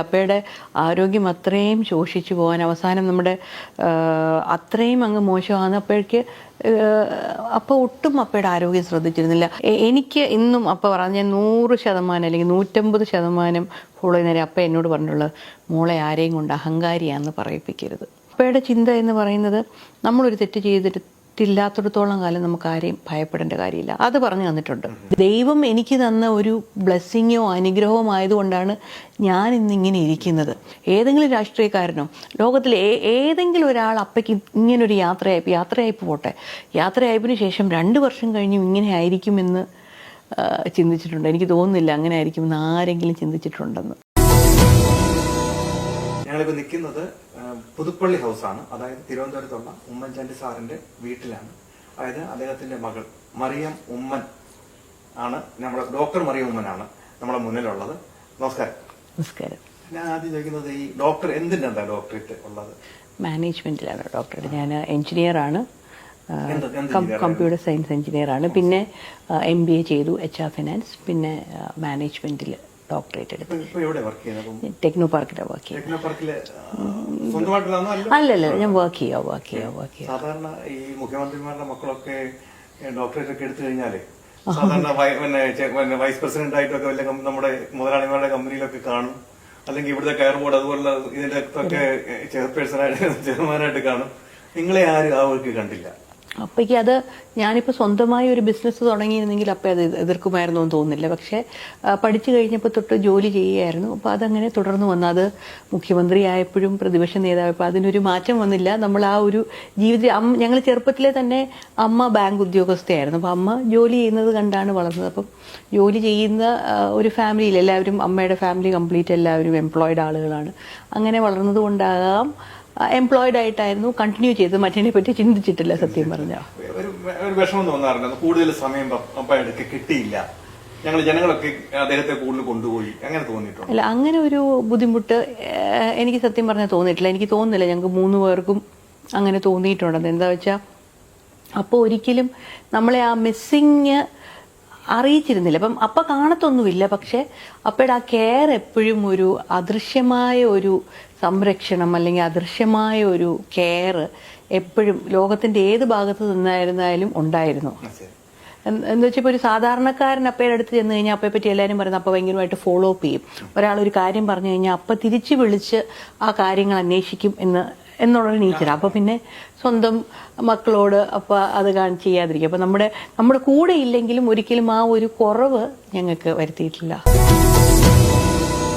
അപ്പയുടെ ആരോഗ്യം അത്രയും ശോഷിച്ചു പോകാൻ അവസാനം നമ്മുടെ അത്രയും അങ്ങ് മോശമാണ്. അപ്പോഴേക്ക് അപ്പോൾ ഒട്ടും അപ്പയുടെ ആരോഗ്യം ശ്രദ്ധിച്ചിരുന്നില്ല. എനിക്ക് ഇന്നും അപ്പ പറഞ്ഞ 100% അല്ലെങ്കിൽ 150% ഫോളോ ചെയ്യുന്നവരെ അപ്പ എന്നോട് പറഞ്ഞിട്ടുള്ളത്, മോളെ ആരെയും കൊണ്ട് അഹങ്കാരിയാണെന്ന് പറയിപ്പിക്കരുത്. അപ്പയുടെ ചിന്ത എന്ന് പറയുന്നത്, നമ്മളൊരു തെറ്റ് ചെയ്തിട്ടില്ലാത്തിടത്തോളം കാലം നമുക്ക് ആരെയും ഭയപ്പെടേണ്ട കാര്യമില്ല. അത് പറഞ്ഞു തന്നിട്ടുണ്ട്. ദൈവം എനിക്ക് തന്ന ഒരു ബ്ലെസ്സിങ്ങോ അനുഗ്രഹമോ ആയതുകൊണ്ടാണ് ഞാൻ ഇന്നിങ്ങനെ ഇരിക്കുന്നത്. ഏതെങ്കിലും രാഷ്ട്രീയക്കാരനോ ലോകത്തിലെ ഏതെങ്കിലും ഒരാൾ അപ്പയ്ക്ക് ഇങ്ങനൊരു യാത്രയയപ്പ് പോട്ടെ, യാത്രയയപ്പിന് ശേഷം 2 വർഷം കഴിഞ്ഞും ഇങ്ങനെ ആയിരിക്കുമെന്ന് ചിന്തിച്ചിട്ടുണ്ട്. എനിക്ക് തോന്നുന്നില്ല അങ്ങനെ ആയിരിക്കുമെന്ന് ആരെങ്കിലും ചിന്തിച്ചിട്ടുണ്ടെന്ന്. ഞങ്ങളിപ്പോൾ നിൽക്കുന്നത് പുതുപ്പള്ളി ഹൗസാണ്. അതായത് തിരുവനന്തപുരത്തുള്ള ഉമ്മൻചാണ്ടി സാറിന്റെ വീട്ടിലാണ്. അതായത് അദ്ദേഹത്തിന്റെ മകൾ മറിയം ഉമ്മൻ ആണ്, നമ്മുടെ ഡോക്ടർ മറിയം ഉമ്മനാണ് നമ്മുടെ മുന്നിലുള്ളത്. നമസ്കാരം. നമസ്കാരം. ഞാൻ ആദ്യം ചോദിക്കുന്നത്, ഈ ഡോക്ടർ എന്തിനാ ഡോക്ടറേറ്റ് ഉള്ളത്? മാനേജ്മെന്റിലാണ് ഡോക്ടറേറ്റ്. ഞാൻ എഞ്ചിനീയറാണ്, കമ്പ്യൂട്ടർ സയൻസ് എഞ്ചിനീയറാണ്. പിന്നെ MBA ചെയ്തു, HR ഫിനാൻസ്. പിന്നെ മാനേജ്മെന്റിൽ ഡോക്ടറേറ്റ് എടുത്തു. ടെക്നോ പാർക്കിലാണ് വർക്ക് ചെയ്യുന്നത്. അല്ലല്ല, ഞാൻ വർക്ക് ചെയ്യാം. സാധാരണ ഈ മുഖ്യമന്ത്രിമാരുടെ മക്കളൊക്കെ ഡോക്ടറേറ്റ് ഒക്കെ എടുത്തു കഴിഞ്ഞാല് സാധാരണ വൈസ് പ്രസിഡന്റ് ആയിട്ടൊക്കെ വല്ല നമ്മുടെ മുതലാളിമാരുടെ കമ്പനിയിലൊക്കെ കാണും, അല്ലെങ്കിൽ ഇവിടുത്തെ കെയർ ബോർഡ് അതുപോലെ ഇതിന്റെ ഒക്കെ ചെയർമാനായിട്ട് കാണും. നിങ്ങളെ ആരും ആ വർക്ക് കണ്ടില്ല. അപ്പയ്ക്ക് അത് ഞാനിപ്പോൾ സ്വന്തമായി ഒരു ബിസിനസ് തുടങ്ങിയിരുന്നെങ്കിൽ അപ്പം അത് എതിർക്കുമായിരുന്നു എന്ന് തോന്നുന്നില്ല. പക്ഷേ പഠിച്ചു കഴിഞ്ഞപ്പോൾ തൊട്ട് ജോലി ചെയ്യുകയായിരുന്നു. അപ്പോൾ അതങ്ങനെ തുടർന്ന് വന്നു. അത് മുഖ്യമന്ത്രി ആയപ്പോഴും പ്രതിപക്ഷ നേതാവായപ്പോൾ അതിനൊരു മാറ്റം വന്നില്ല. നമ്മൾ ആ ഒരു ഞങ്ങൾ ചെറുപ്പത്തിലെ തന്നെ അമ്മ ബാങ്ക് ഉദ്യോഗസ്ഥയായിരുന്നു. അപ്പോൾ അമ്മ ജോലി ചെയ്യുന്നത് കണ്ടാണ് വളർന്നത്. അപ്പം ജോലി ചെയ്യുന്ന ഒരു ഫാമിലിയിൽ എല്ലാവരും, അമ്മയുടെ ഫാമിലി കംപ്ലീറ്റ് എല്ലാവരും എംപ്ലോയിഡ് ആളുകളാണ്. അങ്ങനെ വളർന്നത് കൊണ്ടാകാം എംപ്ലോയിഡ് ആയിട്ടായിരുന്നു കണ്ടിന്യൂ ചെയ്ത്. മറ്റതിനെ പറ്റി ചിന്തിച്ചിട്ടില്ല സത്യം പറഞ്ഞാൽ. ഒരു വിഷമം തോന്നാറുണ്ട്, കൂടുതൽ സമയം അപ്പയ്ക്ക് കിട്ടിയില്ല, ഞങ്ങൾ ജനങ്ങളൊക്കെ അദ്ദേഹത്തെ കൂടുതൽ കൊണ്ടുപോയി, അങ്ങനെ തോന്നിയിട്ടുണ്ട്? അല്ല, അങ്ങനെ ഒരു ബുദ്ധിമുട്ട് എനിക്ക് സത്യം പറഞ്ഞാൽ തോന്നിയിട്ടില്ല. എനിക്ക് തോന്നുന്നില്ല ഞങ്ങൾക്ക് 3 പേർക്കും അങ്ങനെ തോന്നിയിട്ടുണ്ടെന്ന്. എന്താ വെച്ചാൽ അപ്പോൾ ഒരിക്കലും നമ്മളെ ആ മിസ്സിങ് അറിയിച്ചിരുന്നില്ല. അപ്പം അപ്പ കാണത്തൊന്നുമില്ല, പക്ഷെ അപ്പയുടെ ആ കെയർ എപ്പോഴും ഒരു അദൃശ്യമായ ഒരു സംരക്ഷണം അല്ലെങ്കിൽ അദൃശ്യമായ ഒരു കെയർ എപ്പോഴും ലോകത്തിന്റെ ഏത് ഭാഗത്ത് നിന്നായിരുന്നാലും ഉണ്ടായിരുന്നു. എന്ന് വെച്ചാൽ ഇപ്പോൾ ഒരു സാധാരണക്കാരൻ അപ്പയുടെ അടുത്ത് ചെന്ന് കഴിഞ്ഞാൽ അപ്പയെ പറ്റി എല്ലാവരും പറയുന്നത് അപ്പ ഭയങ്കരമായിട്ട് ഫോളോ അപ്പ് ചെയ്യും. ഒരാളൊരു കാര്യം പറഞ്ഞു കഴിഞ്ഞാൽ അപ്പ തിരിച്ചു വിളിച്ച് ആ കാര്യങ്ങൾ അന്വേഷിക്കും എന്നുള്ളൊരു നേച്ചർ. അപ്പൊ പിന്നെ സ്വന്തം മക്കളോട് അപ്പ അത് ചെയ്യാതിരിക്കും. അപ്പൊ നമ്മുടെ കൂടെ ഇല്ലെങ്കിലും ഒരിക്കലും ആ ഒരു കുറവ് ഞങ്ങൾക്ക് വരുത്തിയിട്ടില്ല.